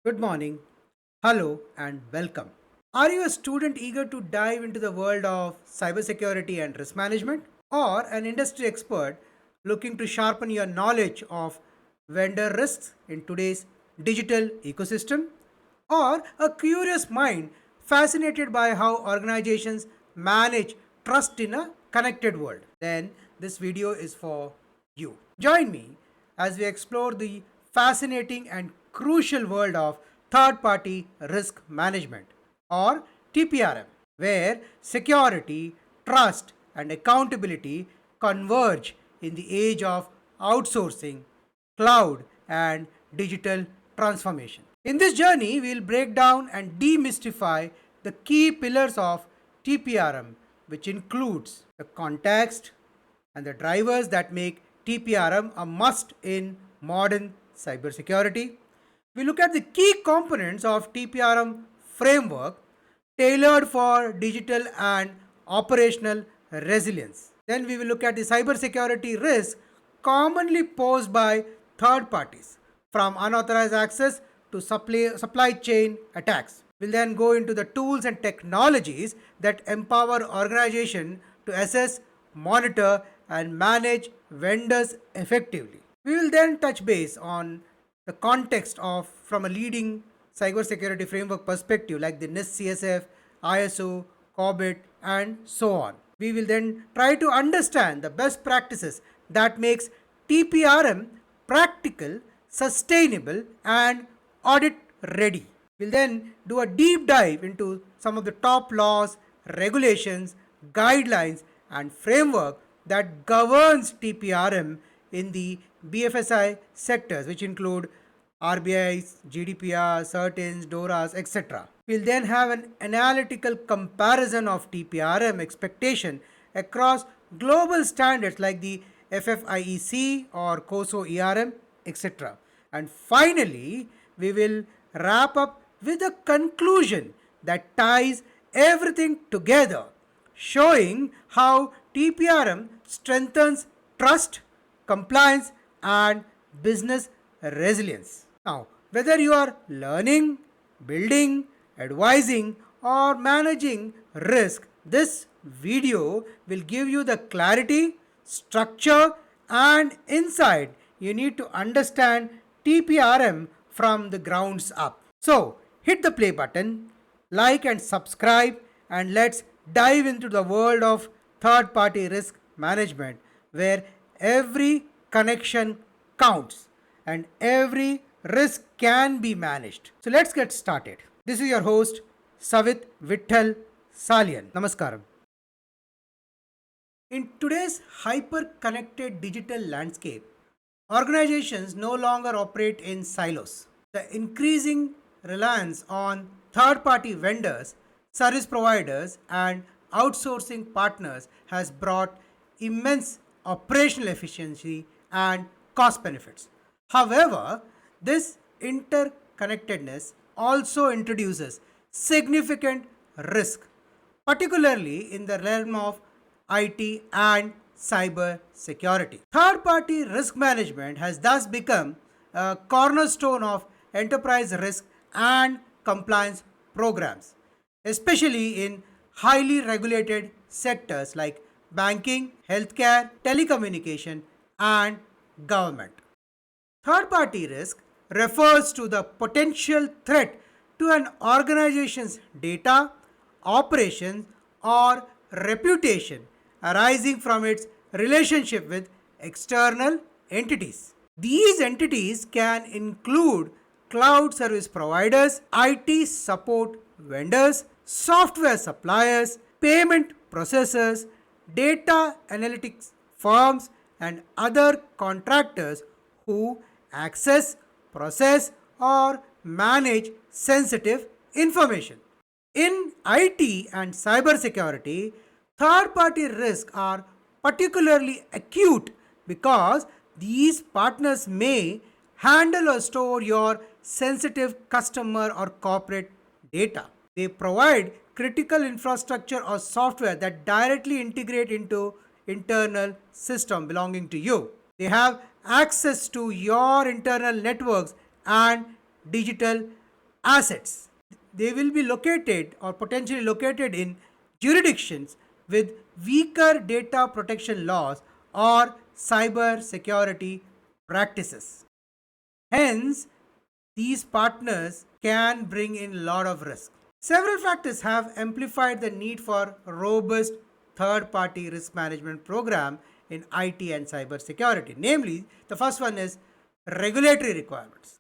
Good morning, hello, and welcome. Are you a student eager to dive into the world of cybersecurity and risk management? Or an industry expert looking to sharpen your knowledge of vendor risks in today's digital ecosystem? Or a curious mind fascinated by how organizations manage trust in a connected world? Then this video is for you. Join me as we explore the fascinating and crucial world of third party risk management or TPRM, where security, trust, and accountability converge in the age of outsourcing, cloud, and digital transformation. In this journey, we will break down and demystify the key pillars of TPRM, which includes the context and the drivers that make TPRM a must in modern cybersecurity. We look at the key components of TPRM framework tailored for digital and operational resilience. Then we will look at the cybersecurity risks commonly posed by third parties, from unauthorized access to supply chain attacks. We'll then go into the tools and technologies that empower organizations to assess, monitor, and manage vendors effectively. We will then touch base on the context of from a leading cybersecurity framework perspective like the NIST CSF, ISO, Audit, and so on. We will then try to understand the best practices that makes TPRM practical, sustainable, and audit ready. We'll then do a deep dive into some of the top laws, regulations, guidelines, and framework that governs TPRM in the BFSI sectors, which include RBI's, GDPR, CERTINs, DORAs, etc. We'll then have an analytical comparison of TPRM expectation across global standards like the FFIEC or COSO ERM, etc. And finally, we will wrap up with a conclusion that ties everything together, showing how TPRM strengthens trust, compliance, and business resilience. Now, whether you are learning, building, advising, or managing risk, this video will give you the clarity, structure, and insight you need to understand TPRM from the grounds up. So, hit the play button, like and subscribe, and let's dive into the world of third party risk management where every connection counts and every risk can be managed. So, let's get started. This is your host, Savit Vittal Salian. Namaskaram. In today's hyper connected digital landscape, organizations no longer operate in silos. The increasing reliance on third party vendors, service providers, and outsourcing partners has brought immense operational efficiency and cost benefits. However, this interconnectedness also introduces significant risk, particularly in the realm of IT and cyber security. Third party risk management has thus become a cornerstone of enterprise risk and compliance programs, especially in highly regulated sectors like banking, healthcare, telecommunication, and government. Third party risk refers to the potential threat to an organization's data, operations, or reputation arising from its relationship with external entities. These entities can include cloud service providers, IT support vendors, software suppliers, payment processors, data analytics firms, and other contractors who access, process, or manage sensitive information. In IT and cybersecurity, third party risks are particularly acute because these partners may handle or store your sensitive customer or corporate data. They provide critical infrastructure or software that directly integrate into internal system belonging to you. They have access to your internal networks and digital assets. They will be located or potentially located in jurisdictions with weaker data protection laws or cyber security practices. Hence, these partners can bring in a lot of risk. Several factors have amplified the need for robust third-party risk management program in IT and cybersecurity. Namely, the first one is regulatory requirements.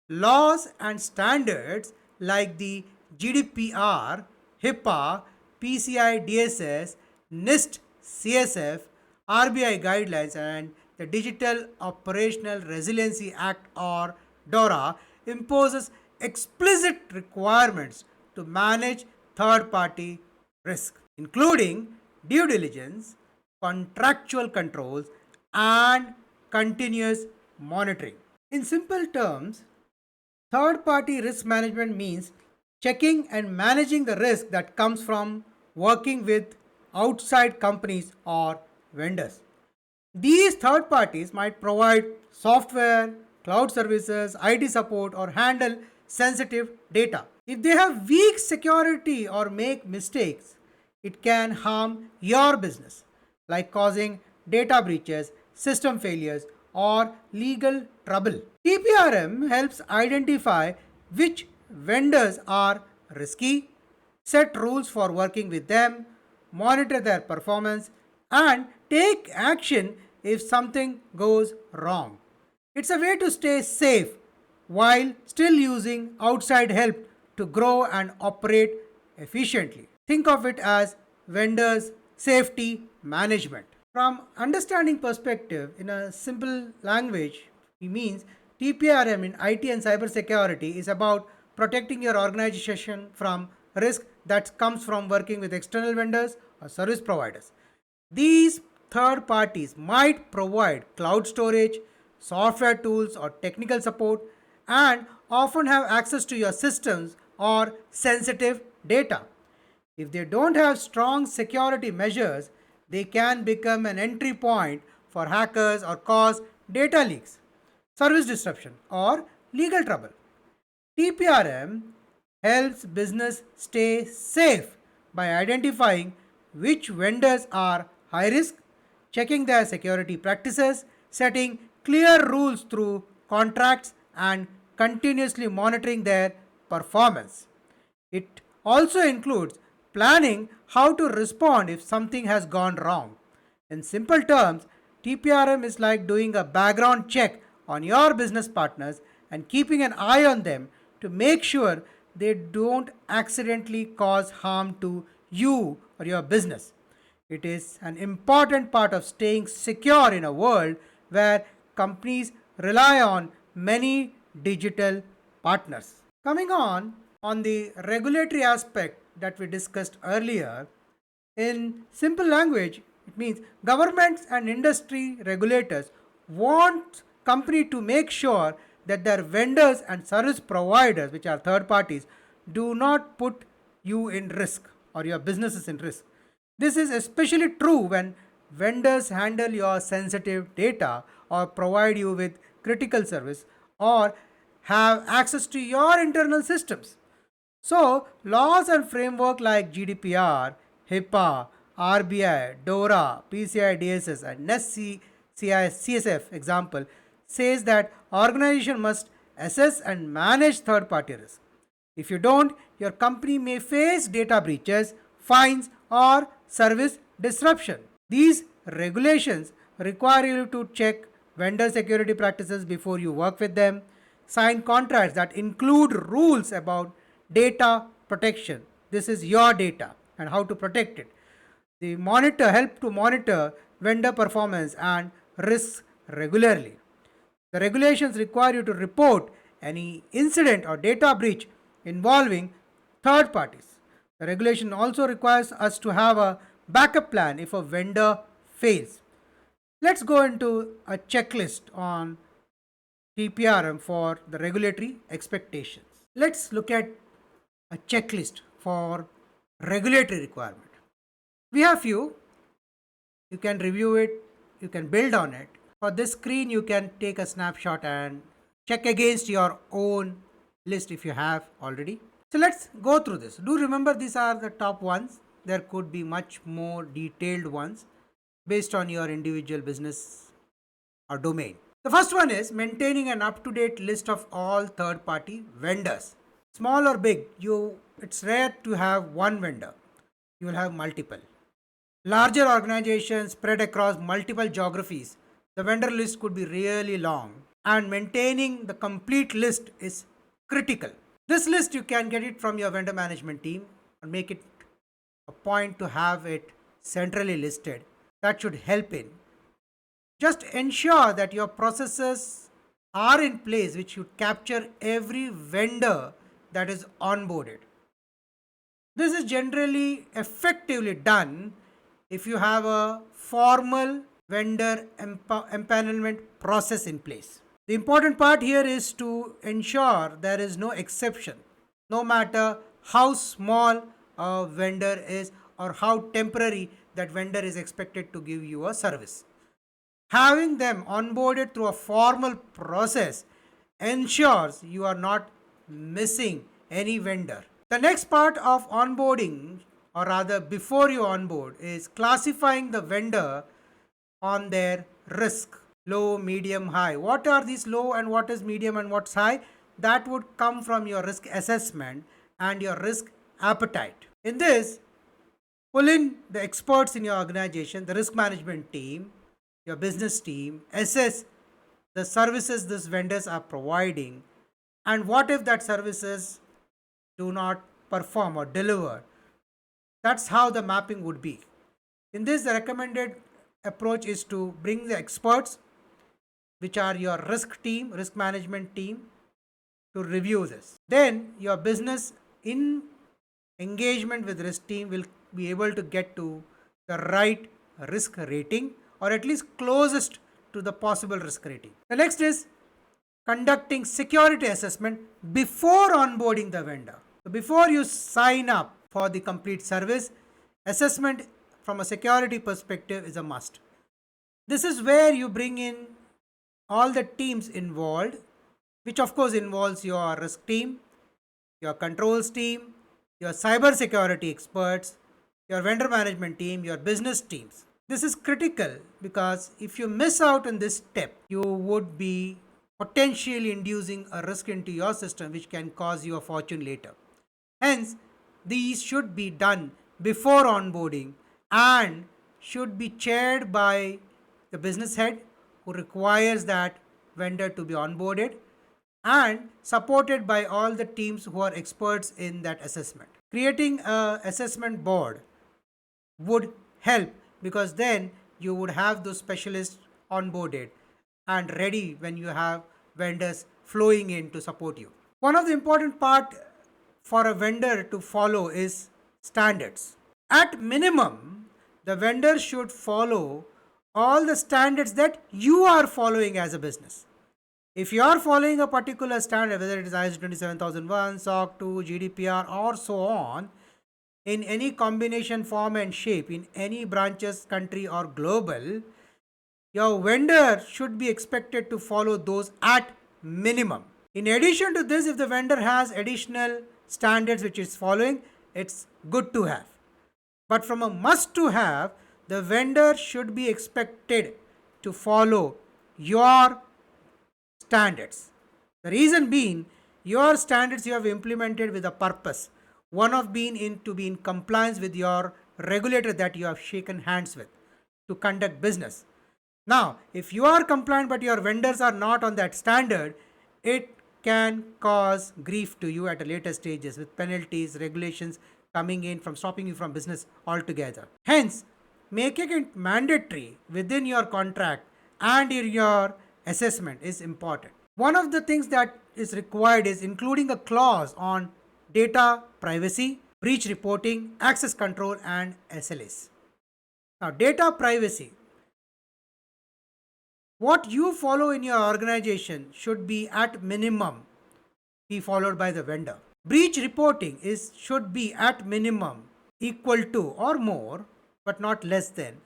Laws and standards like the GDPR, HIPAA, PCI DSS, NIST CSF, RBI guidelines, and the Digital Operational Resiliency Act or DORA imposes explicit requirements to manage third party risk, including due diligence, contractual controls, and continuous monitoring. In simple terms, third party risk management means checking and managing the risk that comes from working with outside companies or vendors. These third parties might provide software, cloud services, IT support, or handle sensitive data. If they have weak security or make mistakes, it can harm your business, like causing data breaches, system failures, or legal trouble. TPRM helps identify which vendors are risky, set rules for working with them, monitor their performance, and take action if something goes wrong. It's a way to stay safe while still using outside help to grow and operate efficiently. Think of it as vendors safety management. From understanding perspective in a simple language, it means TPRM in IT and cybersecurity is about protecting your organization from risk that comes from working with external vendors or service providers. These third parties might provide cloud storage, software tools, or technical support, and often have access to your systems or sensitive data. If they don't have strong security measures, they can become an entry point for hackers or cause data leaks, service disruption, or legal trouble. TPRM helps business stay safe by identifying which vendors are high risk, checking their security practices, setting clear rules through contracts, and continuously monitoring their performance. It also includes planning how to respond if something has gone wrong. In simple terms, TPRM is like doing a background check on your business partners and keeping an eye on them to make sure they don't accidentally cause harm to you or your business. It is an important part of staying secure in a world where companies rely on many digital partners. Coming on the regulatory aspect that we discussed earlier, in simple language, it means governments and industry regulators want company to make sure that their vendors and service providers, which are third parties, do not put you in risk or your businesses in risk. This is especially true when vendors handle your sensitive data or provide you with critical service or have access to your internal systems. So, laws and framework like GDPR, HIPAA, RBI, DORA, PCI DSS, and NEST CSF example says that organization must assess and manage third party risk. If you don't, your company may face data breaches, fines, or service disruption. These regulations require you to check vendor security practices before you work with them, sign contracts that include rules about data protection. This is your data and how to protect it. The monitor help to monitor vendor performance and risks regularly. The regulations require you to report any incident or data breach involving third parties. The regulation also requires us to have a backup plan if a vendor fails. Let's go into a checklist on TPRM for the regulatory expectations. Let's look at a checklist for regulatory requirement. We have few. You can review it, you can build on it. For this screen, you can take a snapshot and check against your own list if you have already. So let's go through this. Do remember these are the top ones. There could be much more detailed ones based on your individual business or domain. The first one is maintaining an up-to-date list of all third-party vendors. Small or big, it's rare to have one vendor. You will have multiple. Larger organizations spread across multiple geographies, the vendor list could be really long, and maintaining the complete list is critical. This list you can get it from your vendor management team and make it a point to have it centrally listed. That should help in. Just ensure that your processes are in place which should capture every vendor that is onboarded. This is generally effectively done if you have a formal vendor empanelment process in place. The important part here is to ensure there is no exception, no matter how small a vendor is or how temporary that vendor is expected to give you a service. Having them onboarded through a formal process ensures you are not missing any vendor. The next part of onboarding, or rather before you onboard, is classifying the vendor on their risk, low, medium, high. What are these low and what is medium and what's high? That would come from your risk assessment and your risk appetite. In this, pull in the experts in your organization, the risk management team, your business team, assess the services these vendors are providing, and what if that services do not perform or deliver. That's how the mapping would be. In this, the recommended approach is to bring the experts, which are your risk team, risk management team, to review this. Then your business in engagement with risk team will be able to get to the right risk rating, or at least closest to the possible risk rating. The next is conducting security assessment before onboarding the vendor. So before you sign up for the complete service, assessment from a security perspective is a must. This is where you bring in all the teams involved, which of course involves your risk team, your controls team, your cybersecurity experts, your vendor management team, your business teams. This is critical because if you miss out on this step, you would be potentially inducing a risk into your system which can cause you a fortune later. Hence, these should be done before onboarding and should be chaired by the business head who requires that vendor to be onboarded and supported by all the teams who are experts in that assessment. Creating an assessment board would help because then you would have those specialists onboarded and ready when you have vendors flowing in to support you. One of the important part for a vendor to follow is standards. At minimum, the vendor should follow all the standards that you are following as a business. If you are following a particular standard, whether it is ISO 27001, SOC 2, GDPR, or so on, in any combination, form, and shape, in any branches, country, or global, your vendor should be expected to follow those at minimum. In addition to this, if the vendor has additional standards which is following, it's good to have. But from a must to have, the vendor should be expected to follow your standards. The reason being, your standards you have implemented with a purpose. One of being to be in compliance with your regulator that you have shaken hands with to conduct business. Now, if you are compliant but your vendors are not on that standard, it can cause grief to you at a later stages with penalties, regulations coming in from stopping you from business altogether. Hence, making it mandatory within your contract and in your assessment is important. One of the things that is required is including a clause on data privacy, breach reporting, access control, and SLAs. Now, data privacy. What you follow in your organization should be at minimum be followed by the vendor. Breach reporting should be at minimum equal to or more, but not less than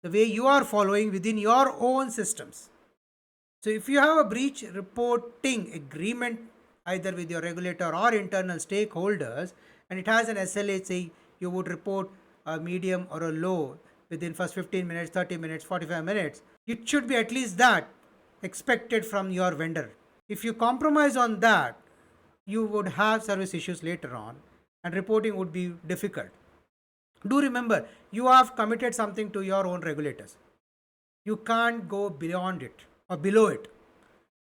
the way you are following within your own systems. So if you have a breach reporting agreement either with your regulator or internal stakeholders, and it has an SLA, say you would report a medium or a low within first 15 minutes, 30 minutes, 45 minutes, it should be at least that expected from your vendor. If you compromise on that, you would have service issues later on and reporting would be difficult. Do remember, you have committed something to your own regulators. You can't go beyond it or below it.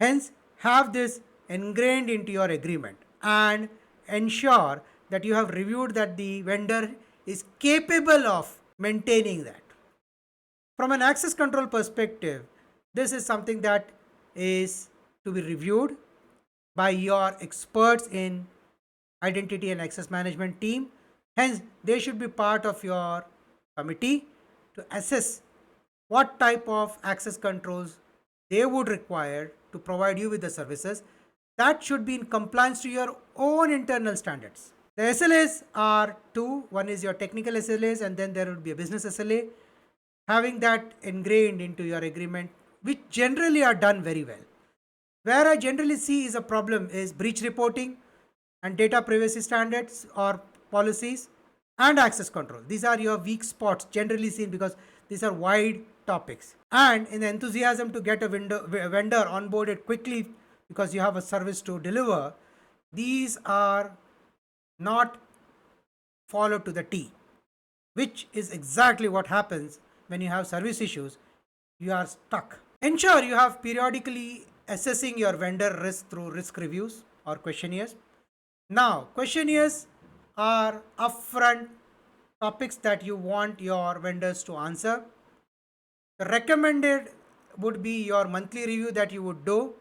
Hence, have this ingrained into your agreement and ensure that you have reviewed that the vendor is capable of maintaining that. From an access control perspective, this is something that is to be reviewed by your experts in identity and access management team. Hence, they should be part of your committee to assess what type of access controls they would require to provide you with the services that should be in compliance to your own internal standards. The SLAs are two. One is your technical SLAs, and then there would be a business SLA. Having that ingrained into your agreement, which generally are done very well. Where I generally see is a problem is breach reporting and data privacy standards or policies and access control. These are your weak spots generally seen because these are wide topics. And in the enthusiasm to get a vendor onboarded quickly because you have a service to deliver, these are not followed to the T, which is exactly what happens when you have service issues. You are stuck. Ensure you have periodically assessing your vendor risk through risk reviews or questionnaires. Now, questionnaires are upfront topics that you want your vendors to answer. The recommended would be your monthly review that you would do.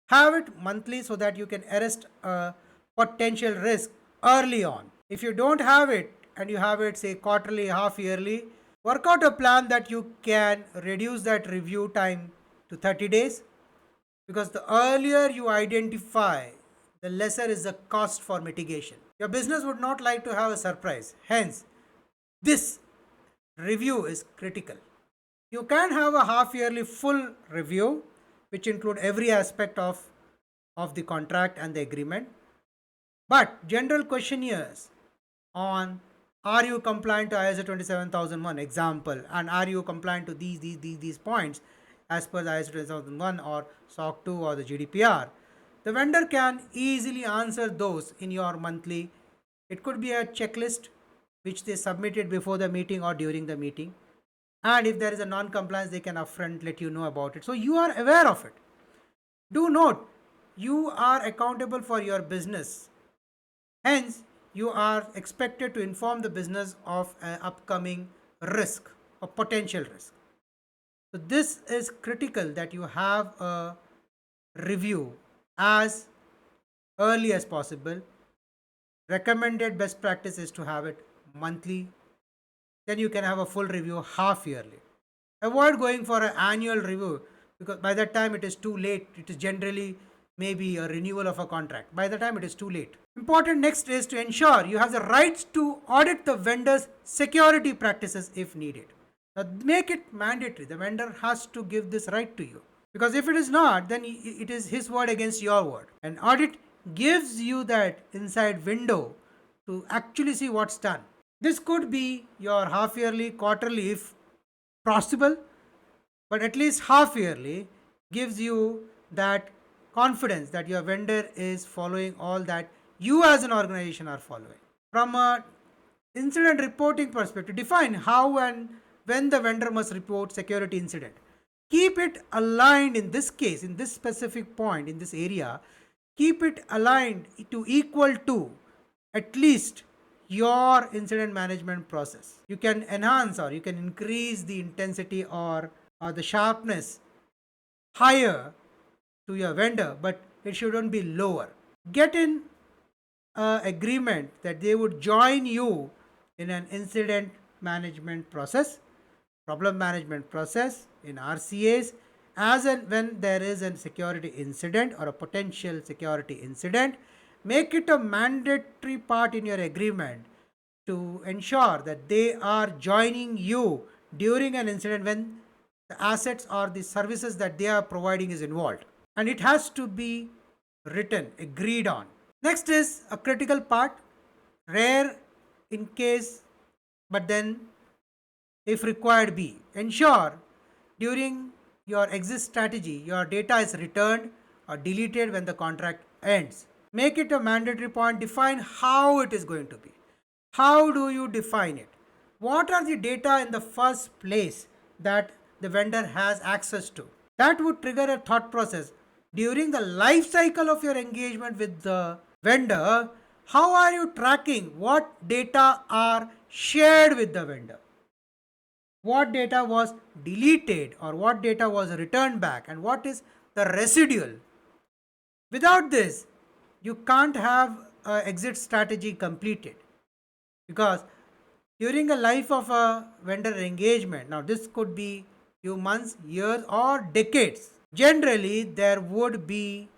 Have it monthly so that you can arrest a potential risk early on. If you don't have it and you have it say quarterly, half yearly, work out a plan that you can reduce that review time to 30 days, because the earlier you identify, the lesser is the cost for mitigation. Your business would not like to have a surprise. Hence, this review is critical. You can have a half yearly full review which include every aspect of the contract and the agreement. But general questionnaires on are you compliant to ISO 27001 example, and are you compliant to these points as per the ISO 27001 or SOC 2 or the GDPR, the vendor can easily answer those in your monthly. It could be a checklist which they submitted before the meeting or during the meeting, and if there is a non-compliance they can upfront let you know about it, so you are aware of it. Do note, you are accountable for your business. Hence, you are expected to inform the business of an upcoming risk or potential risk. So this is critical that you have a review as early as possible. Recommended best practice is to have it monthly. Then you can have a full review half yearly. Avoid going for an annual review because by that time it is too late. It is generally maybe a renewal of a contract. By the time it is too late. Important next is to ensure you have the rights to audit the vendor's security practices if needed. Now make it mandatory. The vendor has to give this right to you. Because if it is not, then it is his word against your word. An audit gives you that inside window to actually see what's done. This could be your half yearly, quarterly if possible, but at least half yearly gives you that confidence that your vendor is following all that you as an organization are following. From a incident reporting perspective, define how and when the vendor must report security incident. Keep it aligned in this case, in this specific point, in this area, keep it aligned to equal to at least your incident management process. You can enhance or you can increase the intensity or the sharpness higher to your vendor, but it shouldn't be lower. Get in agreement that they would join you in an incident management process, problem management process in RCAs, as and when there is a security incident or a potential security incident. Make it a mandatory part in your agreement to ensure that they are joining you during an incident when the assets or the services that they are providing is involved. And it has to be written, agreed on. Next is a critical part, rare in case, but then if required be. Ensure during your exit strategy, your data is returned or deleted when the contract ends. Make it a mandatory point, define how it is going to be. How do you define it? What are the data in the first place that the vendor has access to? That would trigger a thought process. During the life cycle of your engagement with the vendor, how are you tracking what data are shared with the vendor? What data was deleted or what data was returned back, and what is the residual? Without this, you can't have an exit strategy completed, because during the life of a vendor engagement, now this could be few months, years, or decades, generally there would be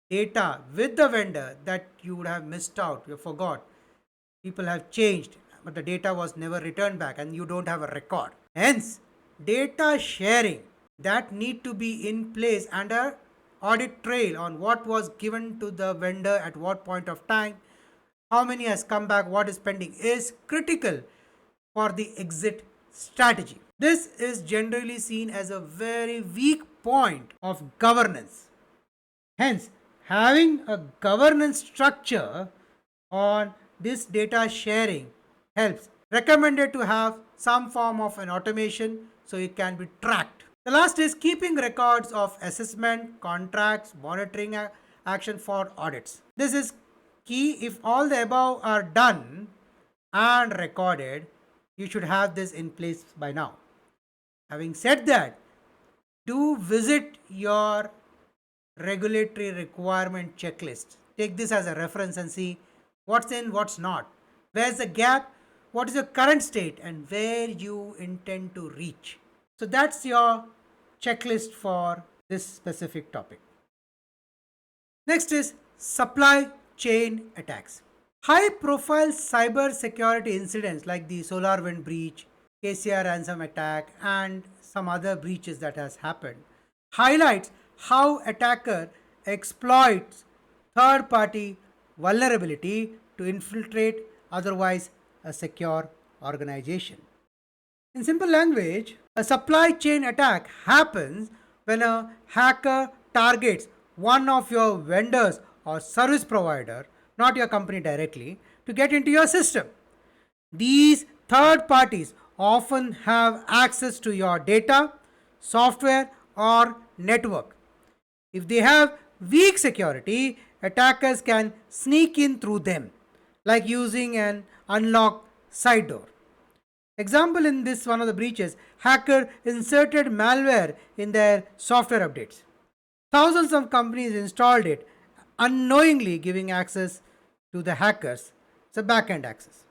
data with the vendor that you would have missed out, you forgot, people have changed, but the data was never returned back and you don't have a record. Hence, data sharing that need to be in place and a audit trail on what was given to the vendor at what point of time, how many has come back, what is pending, is critical for the exit strategy. This is generally seen as a very weak point of governance. Hence, having a governance structure on this data sharing helps. Recommended to have some form of an automation so it can be tracked. The last is keeping records of assessment, contracts, monitoring action for audits. This is key. If all the above are done and recorded, you should have this in place by now. Having said that, do visit your regulatory requirement checklist. Take this as a reference and see what's in, what's not. Where's the gap? What is your current state and where you intend to reach? So that's your checklist for this specific topic. Next is supply chain attacks. High profile cyber security incidents like the SolarWind breach, KCR ransom attack, and some other breaches that has happened highlights how attacker exploits third party vulnerability to infiltrate otherwise a secure organization. In simple language, a supply chain attack happens when a hacker targets one of your vendors or service provider, not your company directly, to get into your system. These third parties often have access to your data, software, or network. If they have weak security, attackers can sneak in through them, like using an unlocked side door. Example in this one of the breaches, hacker inserted malware in their software updates. Thousands of companies installed it, unknowingly giving access to the hackers. It's a backend access.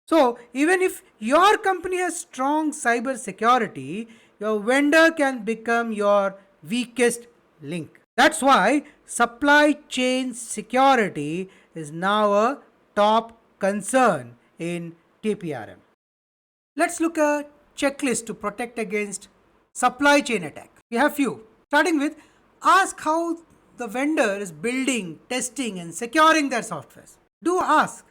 So even if your company has strong cyber security, your vendor can become your weakest link. That's why supply chain security is now a top concern in TPRM. Let's look at a checklist to protect against supply chain attack. We have few. Starting with, ask how the vendor is building, testing, and securing their softwares. Do ask.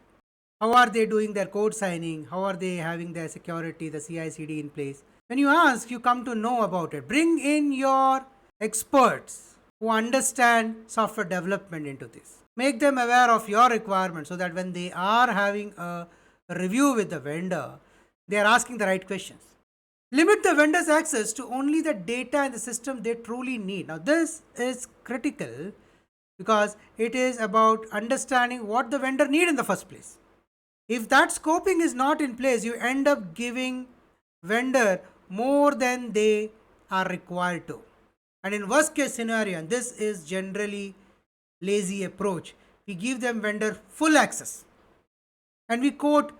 How are they doing their code signing? How are they having their security, the CI/CD in place? When you ask, you come to know about it. Bring in your experts who understand software development into this. Make them aware of your requirements so that when they are having a review with the vendor, they are asking the right questions. Limit the vendor's access to only the data in the system they truly need. Now, this is critical because it is about understanding what the vendor need in the first place. If that scoping is not in place, you end up giving vendor more than they are required to. And in worst case scenario, and this is generally lazy approach, we give them vendor full access and we quote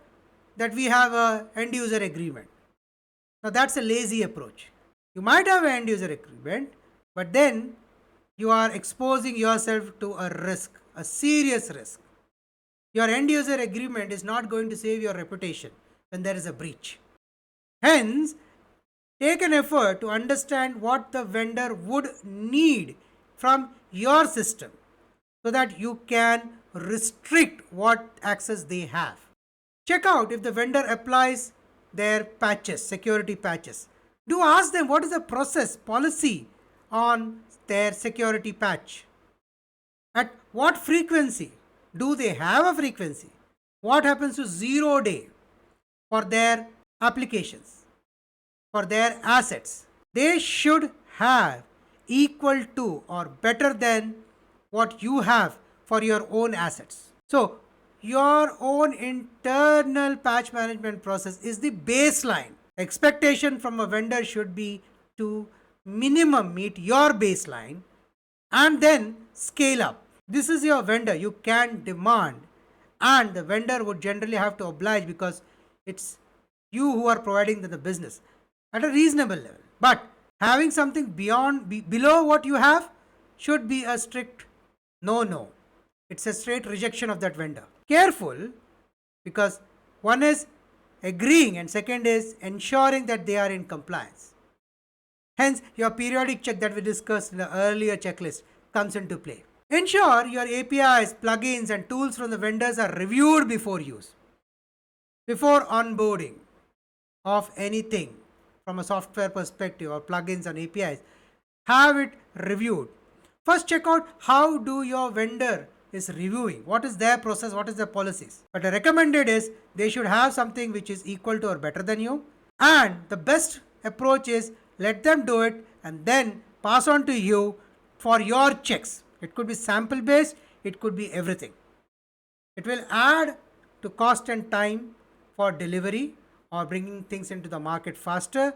that we have a end user agreement. Now that's a lazy approach. You might have an end user agreement, but then you are exposing yourself to a risk, a serious risk. Your end user agreement is not going to save your reputation when there is a breach. Hence, take an effort to understand what the vendor would need from your system. so that you can restrict what access they have. Check out if the vendor applies their patches, security patches. Do ask them what is the process policy on their security patch. At what frequency? Do they have a frequency? What happens to 0 day for their applications, for their assets? They should have equal to or better than what you have for your own assets. So, your own internal patch management process is the baseline. Expectation from a vendor should be to minimum meet your baseline and then scale up. This is your vendor, you can demand, and the vendor would generally have to oblige because it's you who are providing the business at a reasonable level. But having something below what you have should be a strict no. It's a straight rejection of that vendor. Careful, because one is agreeing and second is ensuring that they are in compliance. Hence, your periodic check that we discussed in the earlier checklist comes into play. Ensure your APIs, plugins, and tools from the vendors are reviewed before use. Before onboarding of anything from a software perspective or plugins and APIs, have it reviewed. First, check out how do your vendor is reviewing. What is their process? What is their policies? But the recommended is they should have something which is equal to or better than you. And the best approach is let them do it and then pass on to you for your checks. It could be sample based, it could be everything. It will add to cost and time for delivery or bringing things into the market faster,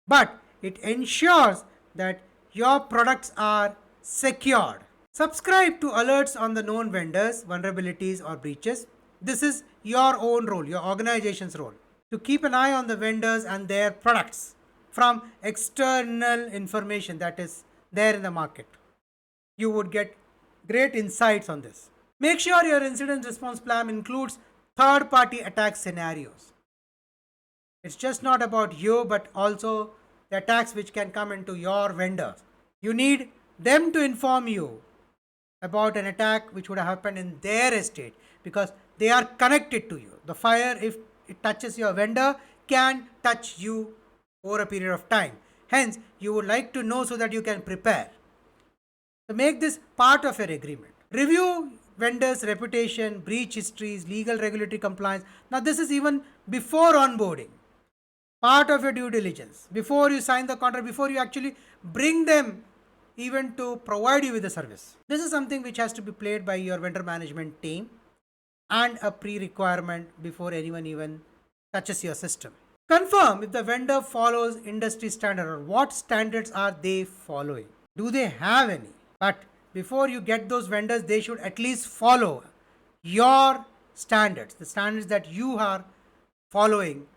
but it ensures that your products are secured. Subscribe to alerts on the known vendors, vulnerabilities, or breaches. This is your own role, your organization's role, to keep an eye on the vendors and their products from external information that is there in the market. You would get great insights on this. Make sure your incident response plan includes third-party attack scenarios. It's just not about you, but also the attacks which can come into your vendors. You need them to inform you about an attack which would have happened in their estate because they are connected to you. The fire, if it touches your vendor, can touch you over a period of time. Hence, you would like to know so that you can prepare. So make this part of your agreement. Review vendors' reputation, breach histories, legal regulatory compliance. Now, this is even before onboarding. Part of your due diligence. Before you sign the contract, before you actually bring them even to provide you with the service. This is something which has to be played by your vendor management team and a pre-requirement before anyone even touches your system. Confirm if the vendor follows industry standard or what standards are they following. Do they have any? But before you get those vendors, they should at least follow your standards, the standards that you are following,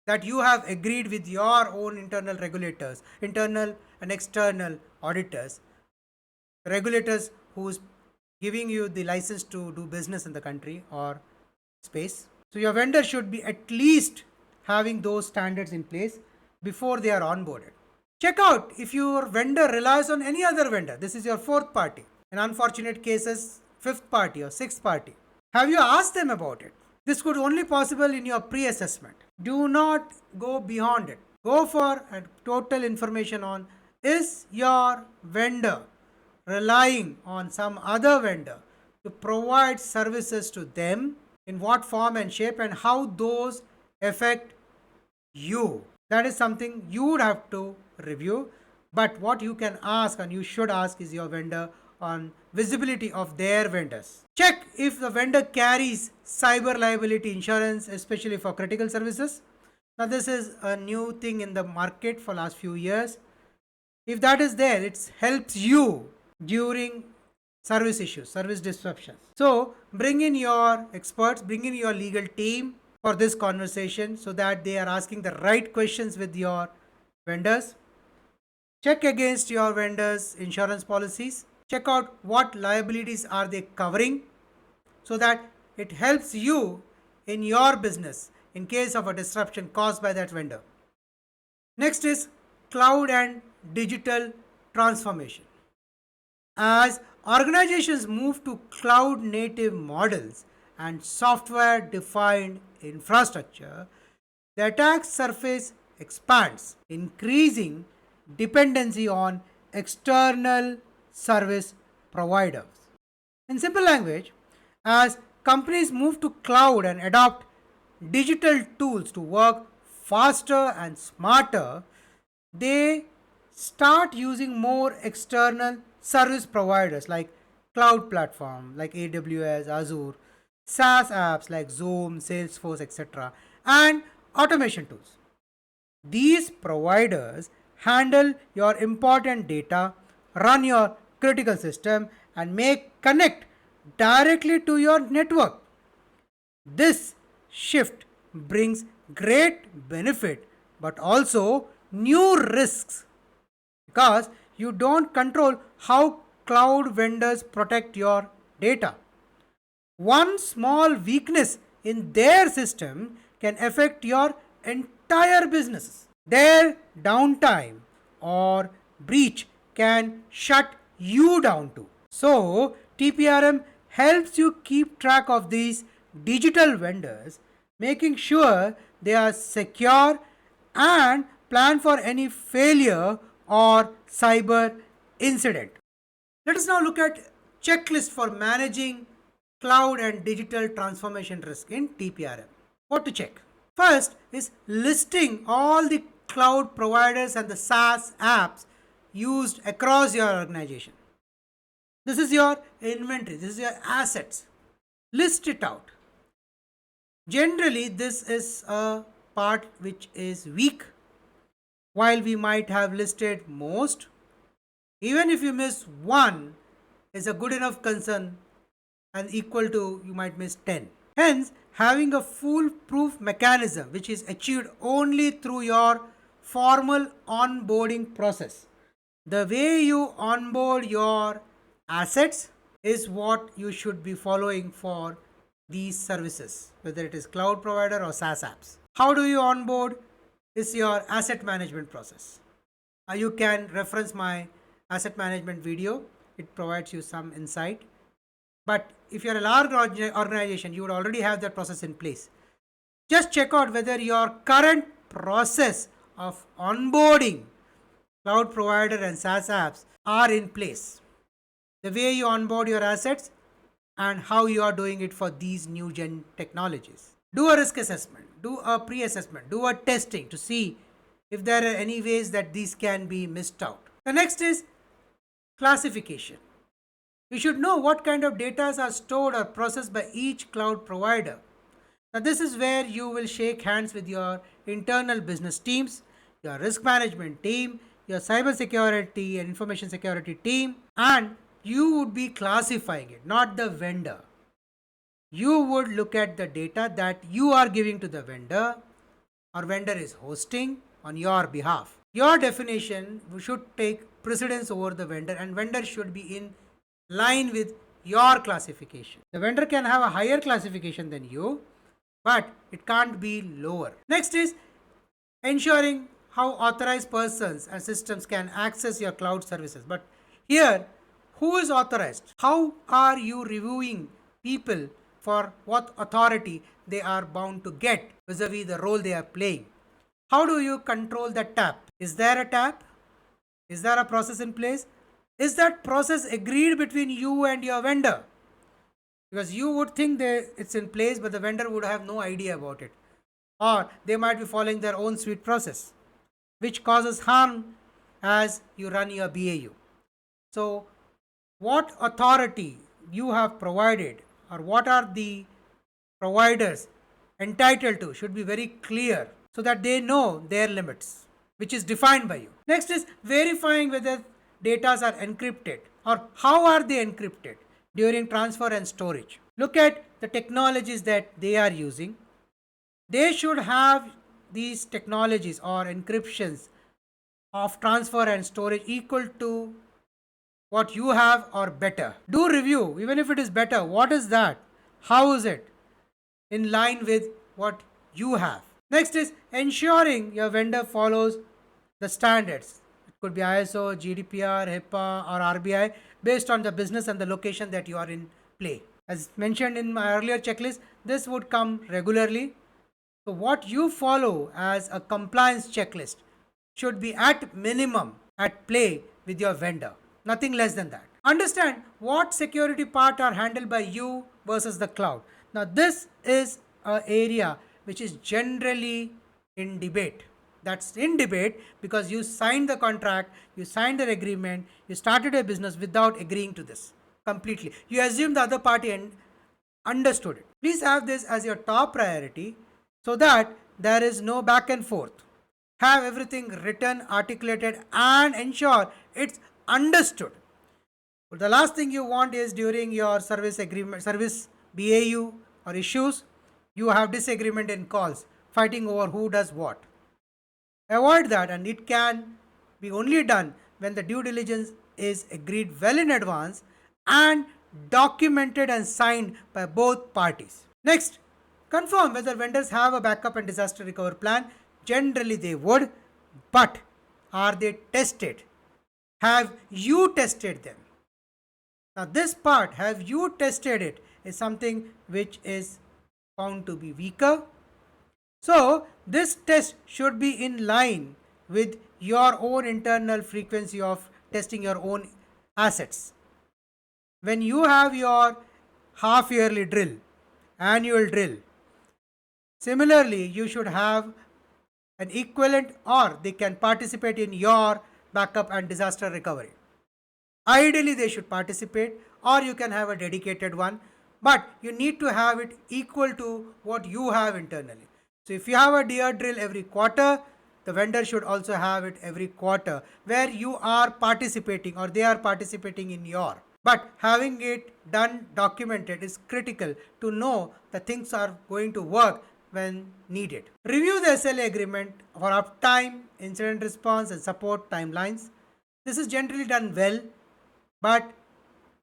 that you have agreed with your own internal regulators, internal and external auditors, regulators who's giving you the license to do business in the country or space. So your vendor should be at least having those standards in place before they are onboarded. Check out if your vendor relies on any other vendor. This is your fourth party. In unfortunate cases, fifth party or sixth party. Have you asked them about it? This could only possible in your pre-assessment. Do not go beyond it. Go for a total information on is your vendor relying on some other vendor to provide services to them, in what form and shape, and how those affect you. That is something you would have to review. But what you can ask and you should ask is your vendor on visibility of their vendors. Check if the vendor carries cyber liability insurance, especially for critical services. Now this is a new thing in the market for last few years. If that is there, it helps you during service issues, service disruptions. So bring in your experts, bring in your legal team for this conversation so that they are asking the right questions with your vendors. Check against your vendors' insurance policies. Check out what liabilities are they covering so that it helps you in your business in case of a disruption caused by that vendor. Next is cloud and digital transformation. As organizations move to cloud native models and software defined infrastructure, the attack surface expands, increasing dependency on external service providers. In simple language, as companies move to cloud and adopt digital tools to work faster and smarter, they start using more external service providers like cloud platform like AWS, Azure, SaaS apps like Zoom, Salesforce, etc., and automation tools. These providers handle your important data, run your critical system, and make connect directly to your network. This shift brings great benefit but also new risks because you don't control how cloud vendors protect your data. One small weakness in their system can affect your entire business. Their downtime or breach can shut you down too. So, TPRM helps you keep track of these digital vendors, making sure they are secure and plan for any failure or cyber incident. Let us now look at checklist for managing cloud and digital transformation risk in TPRM. What to check? First is listing all the cloud providers and the SaaS apps used across your organization. This is your inventory, this is your assets. List it out. Generally, this is a part which is weak. While we might have listed most, even if you miss one, is a good enough concern and equal to you might miss 10. Hence, having a foolproof mechanism which is achieved only through your formal onboarding process. The way you onboard your assets is what you should be following for these services, whether it is cloud provider or SaaS apps. How do you onboard? Is your asset management process. You can reference my asset management video. It provides you some insight. But if you're a large organization, you would already have that process in place. Just check out whether your current process of onboarding cloud provider and SaaS apps are in place. The way you onboard your assets and how you are doing it for these new gen technologies. Do a risk assessment, do a pre-assessment, do a testing to see if there are any ways that these can be missed out. The next is classification. You should know what kind of data are stored or processed by each cloud provider. Now, this is where you will shake hands with your internal business teams, your risk management team, your cybersecurity and information security team, and you would be classifying it, not the vendor. You would look at the data that you are giving to the vendor or vendor is hosting on your behalf. Your definition should take precedence over the vendor, and vendor should be in line with your classification. The vendor can have a higher classification than you, but it can't be lower. Next is ensuring how authorized persons and systems can access your cloud services. But here, who is authorized? How are you reviewing people for what authority they are bound to get vis-a-vis the role they are playing? How do you control that tap? Is there a tap? Is there a process in place? Is that process agreed between you and your vendor? Because you would think that it's in place, but the vendor would have no idea about it. Or they might be following their own sweet process, which causes harm as you run your BAU. So, what authority you have provided or what are the providers entitled to should be very clear so that they know their limits, which is defined by you. Next is verifying whether data are encrypted or how are they encrypted during transfer and storage. Look at the technologies that they are using. They should have these technologies or encryptions of transfer and storage equal to what you have or better. Do review, even if it is better. What is that? How is it in line with what you have? Next is ensuring your vendor follows the standards. It Could be ISO, GDPR, HIPAA, or RBI based on the business and the location that you are in play. As mentioned in my earlier checklist, this would come regularly. So, what you follow as a compliance checklist should be at minimum at play with your vendor, nothing less than that. Understand what security part are handled by you versus the cloud. Now, this is an area which is generally in debate. That's in debate because you signed the contract, you signed the agreement, you started a business without agreeing to this completely. You assume the other party understood it. Please have this as your top priority so that there is no back and forth. Have everything written, articulated, and ensure it's understood. But the last thing you want is during your service agreement, service BAU or issues, you have disagreement in calls, fighting over who does what. Avoid that, and it can be only done when the due diligence is agreed well in advance and documented and signed by both parties. Next, confirm whether vendors have a backup and disaster recovery plan. Generally, they would, but are they tested? Have you tested them? Now, this part, have you tested it, is something which is found to be weaker. So, this test should be in line with your own internal frequency of testing your own assets. When you have your half yearly drill, annual drill, similarly, you should have an equivalent or they can participate in your backup and disaster recovery. Ideally, they should participate, or you can have a dedicated one, but you need to have it equal to what you have internally. So, if you have a DR drill every quarter, the vendor should also have it every quarter where you are participating or they are participating in your. But having it done, documented is critical to know that things are going to work when needed. Review the SLA agreement for uptime, incident response, and support timelines. This is generally done well, but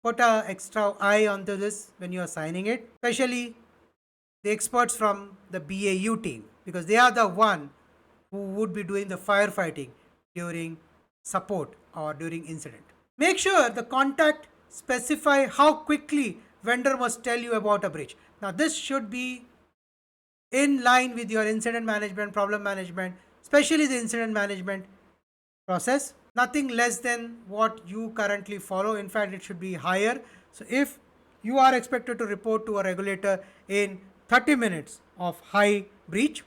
put an extra eye onto this when you are signing it, especially the experts from the BAU team, because they are the one who would be doing the firefighting during support or during incident. Make sure the contact specify how quickly vendor must tell you about a breach. Now, this should be in line with your incident management, problem management, especially the incident management process. Nothing less than what you currently follow. In fact, it should be higher. So, if you are expected to report to a regulator in 30 minutes of high breach,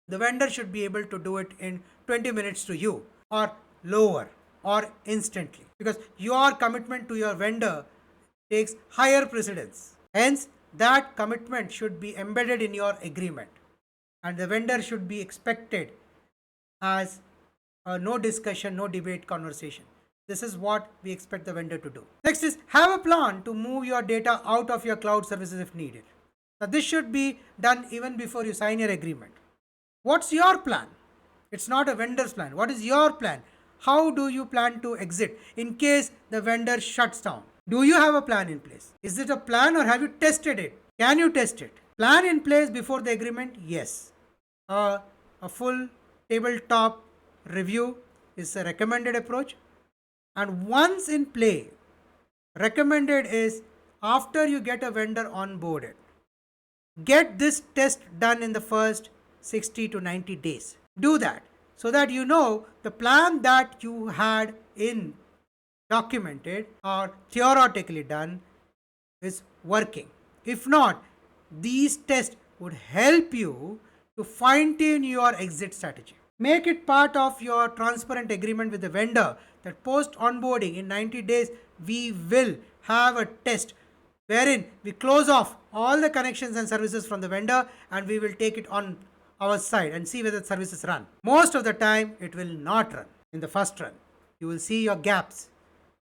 the vendor should be able to do it in 20 minutes to you or lower or instantly, because your commitment to your vendor takes higher precedence. Hence, that commitment should be embedded in your agreement, and the vendor should be expected as no discussion, no debate conversation. This is what we expect the vendor to do. Next is have a plan to move your data out of your cloud services if needed. Now, this should be done even before you sign your agreement. What's your plan? It's not a vendor's plan. What is your plan? How do you plan to exit in case the vendor shuts down? Do you have a plan in place? Is it a plan or have you tested it? Can you test it? Plan in place before the agreement? Yes. A full tabletop review is a recommended approach. And once in play, recommended is after you get a vendor onboarded, get this test done in the first 60 to 90 days. Do that so that you know the plan that you had in documented or theoretically done is working. If not, these tests would help you to fine tune your exit strategy. Make it part of your transparent agreement with the vendor that post onboarding in 90 days, we will have a test wherein we close off all the connections and services from the vendor and we will take it on our side and see whether the services run. Most of the time, it will not run in the first run. You will see your gaps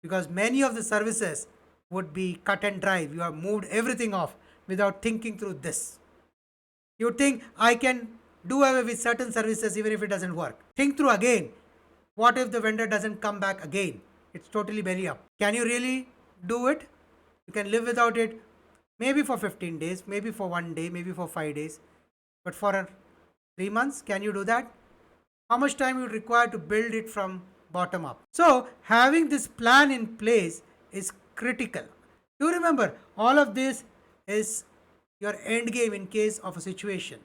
because many of the services would be cut and dry. You have moved everything off without thinking through this. You think I can do away with certain services even if it doesn't work. Think through again. What if the vendor doesn't come back again? It's totally belly up. Can you really do it? You can live without it maybe for 15 days, maybe for 1 day, maybe for 5 days. But for 3 months, can you do that? How much time you require to build it from bottom up. So having this plan in place is critical. Do remember, all of this is your end game in case of a situation.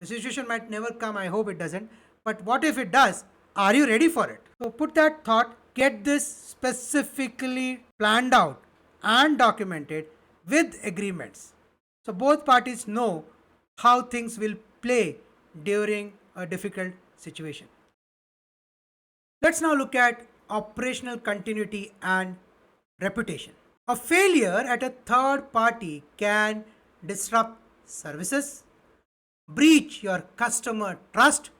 The situation might never come, I hope it doesn't. But what if it does? Are you ready for it? So put that thought, get this specifically planned out and documented with agreements. So both parties know how things will play during a difficult situation. Let's now look at operational continuity and reputation. A failure at a third party can disrupt services, breach your customer trust,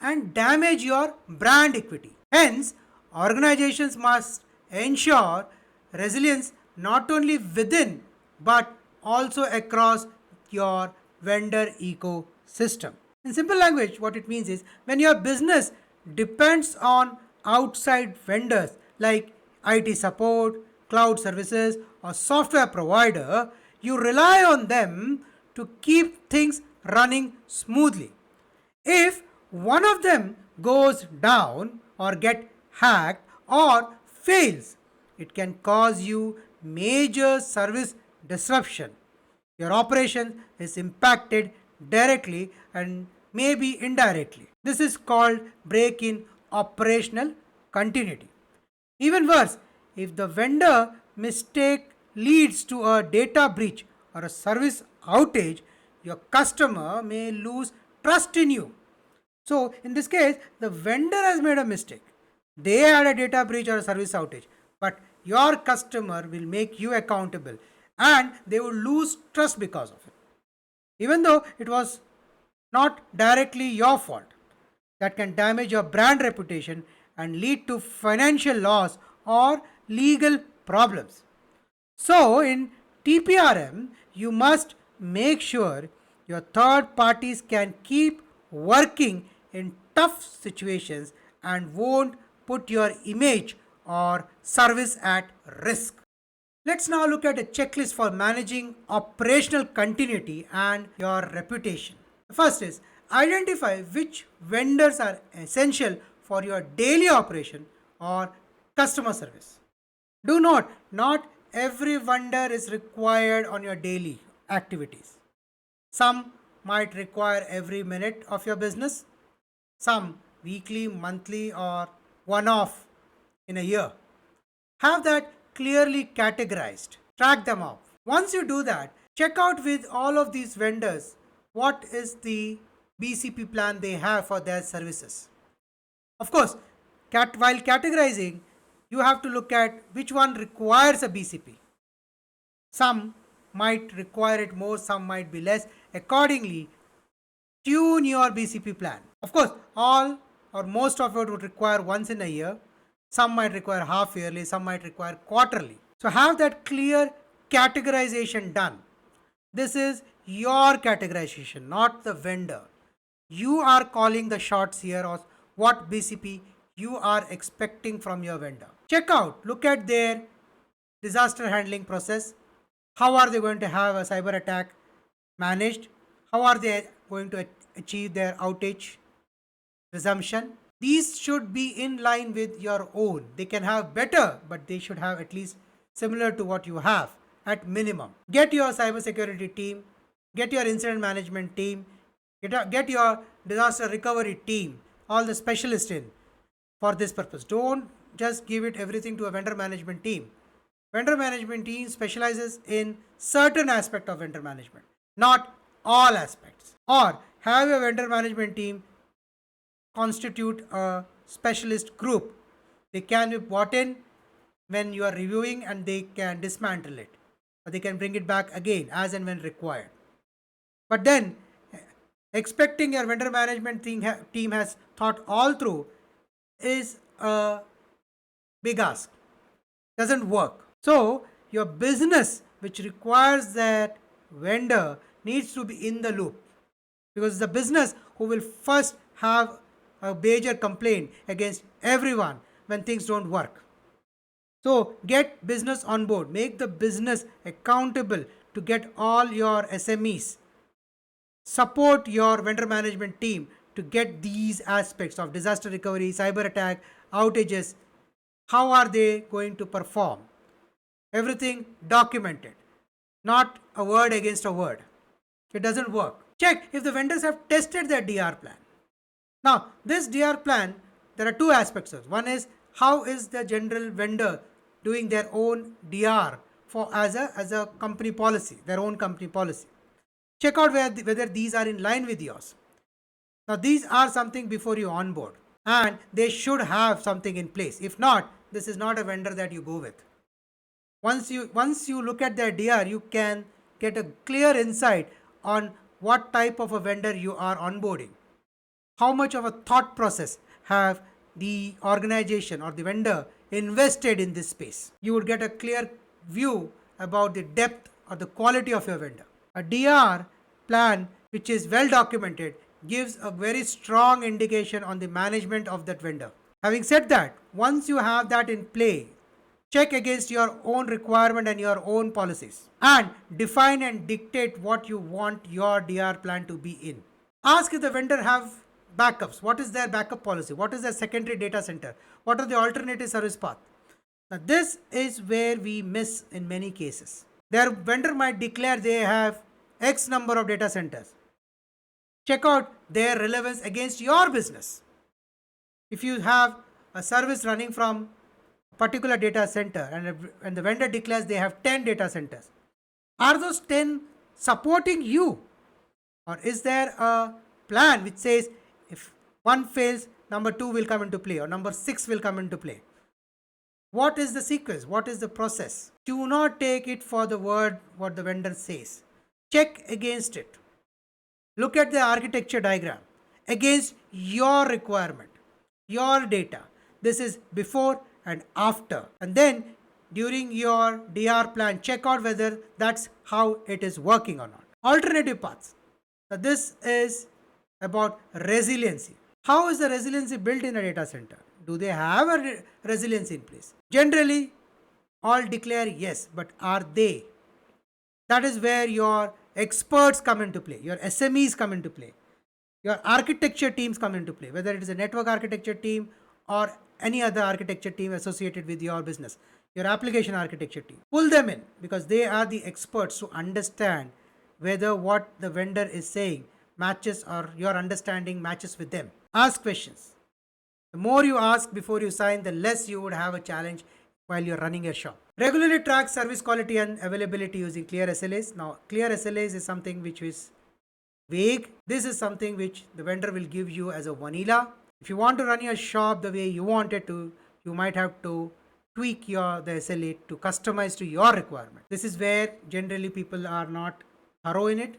and damage your brand equity. Hence, organizations must ensure resilience not only within but also across your vendor ecosystem. In simple language, what it means is when your business depends on outside vendors like IT support, cloud services, or software provider, you rely on them to keep things running smoothly. If one of them goes down or get hacked or fails, it can cause you major service disruption. Your operation is impacted directly and maybe indirectly. This is called break in operational continuity. Even worse, if the vendor mistake leads to a data breach or a service outage, your customer may lose trust in you. So, in this case, the vendor has made a mistake. They had a data breach or a service outage, but your customer will make you accountable and they will lose trust because of it. Even though it was not directly your fault, that can damage your brand reputation and lead to financial loss or legal problems. So, in TPRM, you must make sure your third parties can keep working in tough situations and won't put your image or service at risk. Let's now look at a checklist for managing operational continuity and your reputation. The first is identify which vendors are essential for your daily operation or customer service. Do note, not every vendor is required on your daily activities. Some might require every minute of your business, some weekly, monthly, or one off in a year. Have that clearly categorized. Track them off. Once you do that, check out with all of these vendors what is the BCP plan they have for their services. Of course, while categorizing, you have to look at which one requires a BCP. Some might require it more, some might be less. Accordingly, tune your BCP plan. Of course, all or most of it would require once in a year. Some might require half yearly, some might require quarterly. So have that clear categorization done. This is your categorization, not the vendor. You are calling the shots here of what BCP you are expecting from your vendor. Check out, look at their disaster handling process. How are they going to have a cyber attack managed? How are they going to achieve their outage resumption? These should be in line with your own. They can have better, but they should have at least similar to what you have at minimum. Get your cybersecurity team, get your incident management team, get your disaster recovery team, all the specialists in for this purpose. Don't just give it everything to a vendor management team. Vendor management team specializes in certain aspect of vendor management, not all aspects. Or have a vendor management team constitute a specialist group. They can be brought in when you are reviewing and they can dismantle it. Or they can bring it back again as and when required. But then expecting your vendor management team has thought all through is a big ask. Doesn't work. So your business which requires that vendor needs to be in the loop, because the business who will first have a major complaint against everyone when things don't work. So get business on board, make the business accountable to get all your SMEs, support your vendor management team to get these aspects of disaster recovery, cyber attack, outages, how are they going to perform? Everything documented, not a word against a word. It doesn't work. Check if the vendors have tested their DR plan. Now, this DR plan, there are two aspects of it. One is how is the general vendor doing their own DR for as a company policy, their own company policy. Check out whether these are in line with yours. Now, these are something before you onboard, and they should have something in place. If not, this is not a vendor that you go with. Once you look at their DR, you can get a clear insight on what type of a vendor you are onboarding. How much of a thought process have the organization or the vendor invested in this space? You would get a clear view about the depth or the quality of your vendor. A DR plan which is well documented gives a very strong indication on the management of that vendor. Having said that, once you have that in play, check against your own requirement and your own policies and define and dictate what you want your DR plan to be in. Ask if the vendor have backups. What is their backup policy? What is their secondary data center? What are the alternative service path? Now this is where we miss in many cases. Their vendor might declare they have X number of data centers. Check out their relevance against your business. If you have a service running from a particular data center and the vendor declares they have 10 data centers, are those 10 supporting you? Or is there a plan which says if one fails, number 2 will come into play or number 6 will come into play? What is the sequence? What is the process? Do not take it for the word what the vendor says. Check against it. Look at the architecture diagram against your requirement, your data. This is before and after. And then during your DR plan, check out whether that's how it is working or not. Alternative paths. Now this is about resiliency. How is the resiliency built in a data center? Do they have a resiliency in place? Generally, all declare yes, but are they? That is where your experts come into play, your SMEs come into play, your architecture teams come into play, whether it is a network architecture team or any other architecture team associated with your business, your application architecture team. Pull them in because they are the experts to understand whether what the vendor is saying matches or your understanding matches with them. Ask questions. The more you ask before you sign, the less you would have a challenge while you're running your shop. Regularly track service quality and availability using clear SLAs. Now, clear SLAs is something which is vague. This is something which the vendor will give you as a vanilla. If you want to run your shop the way you want it to, you might have to tweak the SLA to customize to your requirement. This is where generally people are not thorough in it.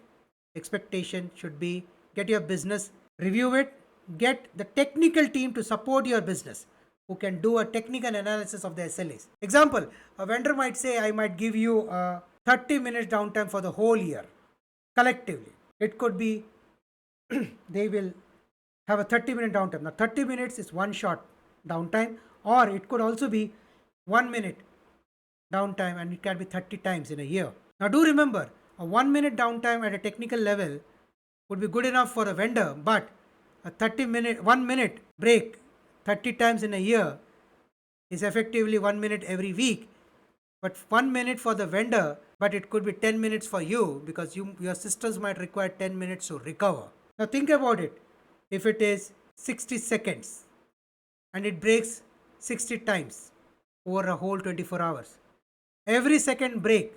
Expectation should be get your business, review it, get the technical team to support your business who can do a technical analysis of the SLAs. Example, a vendor might say, I might give you a 30 minutes downtime for the whole year collectively. It could be they will have a 30-minute downtime. Now 30 minutes is one shot downtime, or it could also be 1 minute downtime, and it can be 30 times in a year. Now do remember, a 1 minute downtime at a technical level would be good enough for a vendor, but a 1 minute break 30 times in a year is effectively 1 minute every week. But 1 minute for the vendor, but it could be 10 minutes for you because your systems might require 10 minutes to recover. Now think about it. If it is 60 seconds and it breaks 60 times over a whole 24 hours, every second break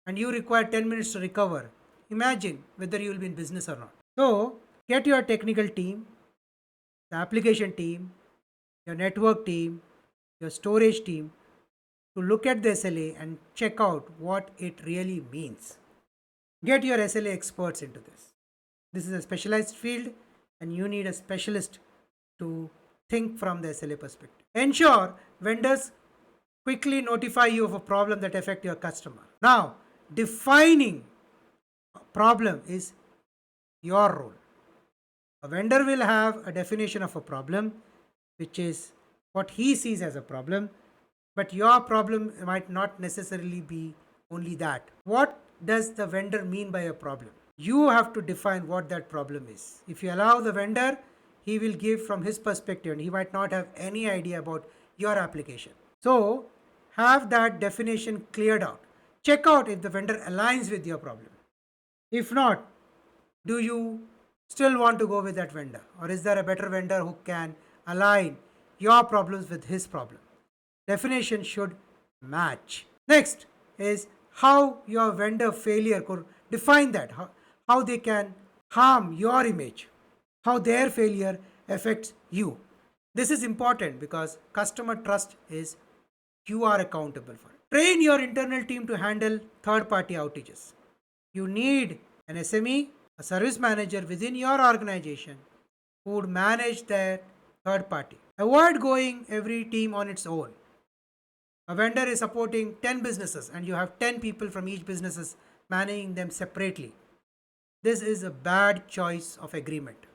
and you require 10 minutes to recover, imagine whether you will be in business or not. So get your technical team, the application team, your network team, your storage team to look at the SLA and check out what it really means. Get your SLA experts into this. This is a specialized field and you need a specialist to think from the SLA perspective. Ensure vendors quickly notify you of a problem that affects your customer. Now, defining a problem is your role. A vendor will have a definition of a problem, which is what he sees as a problem, but your problem might not necessarily be only that. What does the vendor mean by a problem? You have to define what that problem is. If you allow the vendor, he will give from his perspective and he might not have any idea about your application. So have that definition cleared out. Check out if the vendor aligns with your problem. If not, do you still want to go with that vendor, or is there a better vendor who can align your problems with his problem? Definition should match. Next is how your vendor failure could define that, how they can harm your image, how their failure affects you. This is important because customer trust is you are accountable for it. Train your internal team to handle third party outages. You need an SME, a service manager within your organization who would manage that third party. Avoid going every team on its own. A vendor is supporting 10 businesses and you have 10 people from each businesses managing them separately. This is a bad choice of agreement.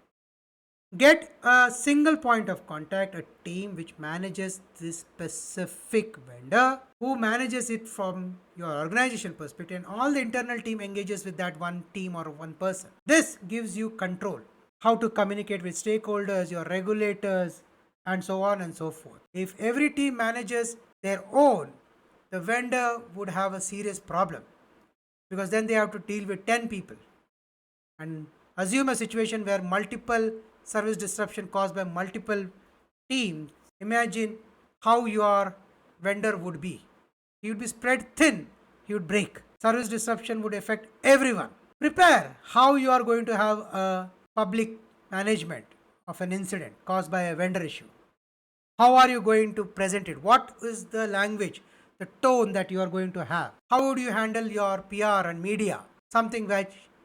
Get a single point of contact, a team which manages this specific vendor, who manages it from your organization perspective, and all the internal team engages with that one team or one person. This gives you control, how to communicate with stakeholders, your regulators, and so on and so forth. If every team manages their own, the vendor would have a serious problem because then they have to deal with 10 people. And assume a situation where multiple service disruption caused by multiple teams. Imagine how your vendor would be. He would be spread thin, he would break. Service disruption would affect everyone. Prepare how you are going to have a public management of an incident caused by a vendor issue. How are you going to present it? What is the language, the tone that you are going to have? How would you handle your PR and media? Something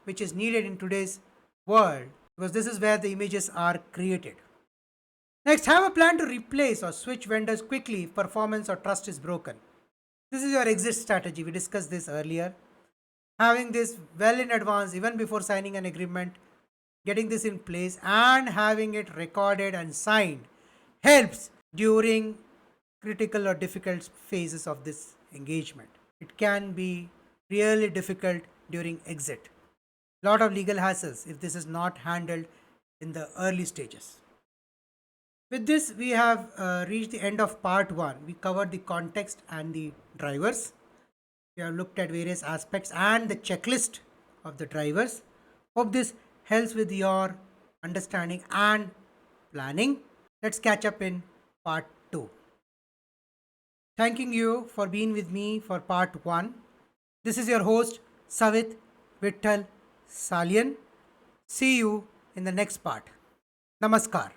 which is needed in today's world, because this is where the images are created. Next, have a plan to replace or switch vendors quickly if performance or trust is broken. This is your exit strategy. We discussed this earlier. Having this well in advance, even before signing an agreement, getting this in place and having it recorded and signed helps during critical or difficult phases of this engagement. It can be really difficult during exit. Lot of legal hassles if this is not handled in the early stages. With this, we have reached the end of part 1. We covered the context and the drivers. We have looked at various aspects and the checklist of the drivers. Hope this helps with your understanding and planning. Let's catch up in part 2. Thanking you for being with me for part 1. This is your host, Savit Vittal Salian. See you in the next part. Namaskar.